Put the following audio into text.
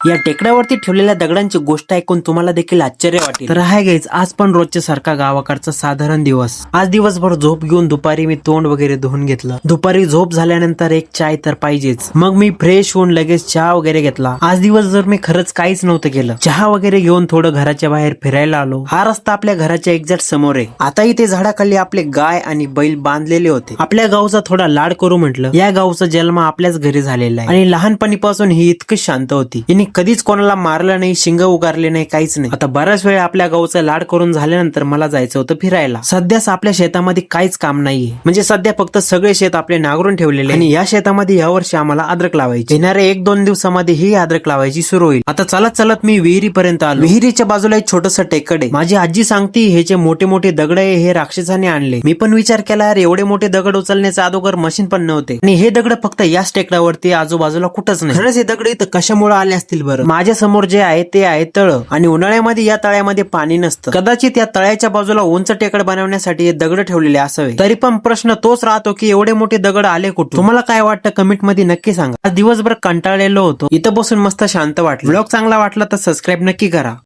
या टेकड्यावरती ठेवलेल्या दगडांची गोष्ट ऐकून तुम्हाला देखील आश्चर्य वाटेल. तर हाय गाईज, आज पण रोजच्या सारखा गावाकडचा साधारण दिवस. आज दिवसभर झोप घेऊन दुपारी मी तोंड वगैरे धुवून घेतलं. दुपारी झोप झाल्यानंतर एक चाय तर पाहिजेच. मग मी फ्रेश होऊन लगेच चहा वगैरे घेतला. आज दिवसभर मी खरंच काहीच नव्हतं केलं. चहा वगैरे घेऊन थोडं घराच्या बाहेर फिरायला आलो. हा रस्ता आपल्या घराच्या एक्झॅक्ट समोर आहे. आता इथे झाडाखाली आपले गाय आणि बैल बांधलेले होते. आपल्या गावचा थोडा लाड करू म्हटलं. या गावचा जन्म आपल्याच घरी झालेला आहे आणि लहानपणीपासून ही इतकी शांत होती. हिने कधीच कोणाला मारलं नाही, शिंग उगारले नाही, काहीच नाही. आता बऱ्याच वेळ आपल्या गावचा लाड करून झाल्यानंतर मला जायचं होतं फिरायला. सध्याच आपल्या शेतामध्ये काहीच काम नाहीये. म्हणजे सध्या फक्त सगळे शेत आपले नांगरून ठेवलेले आणि या शेतामध्ये यावर्षी आम्हाला अद्रक लावायची. येणाऱ्या 1-2 दिवसामध्ये ही अद्रक लावायची सुरू होईल. आता चालत चालत मी विहिरीपर्यंत आलो. विहिरीच्या बाजूला एक छोटस टेकड आहे. माझी आजी सांगती हे जे मोठे मोठे दगड आहे हे राक्षसाने आणले. मी पण विचार केला यार, एवढे मोठे दगड उचलण्याचा अगोदर मशीन पण नव्हते आणि हे दगड फक्त याच टेकडावरती आजूबाजूला कुठंच नाही. खरंच हे दगड इथं कशामुळे आले असतील बरं. माझ्या समोर जे आहे ते आहे तळ आणि उन्हाळ्यामध्ये या तळ्यामध्ये पाणी नसतं. कदाचित या तळ्याच्या बाजूला उंच टेकड बनवण्यासाठी हे दगड ठेवलेले असावे. तरी पण प्रश्न तोच राहतो की एवढे मोठे दगड आले कुठून. तुम्हाला काय वाटतं कमेंट मध्ये नक्की सांगा. आज दिवसभर कंटाळलेलो होतो, इथं बसून मस्त शांत वाटलं. व्लॉग चांगला वाटला तर सबस्क्राईब नक्की करा.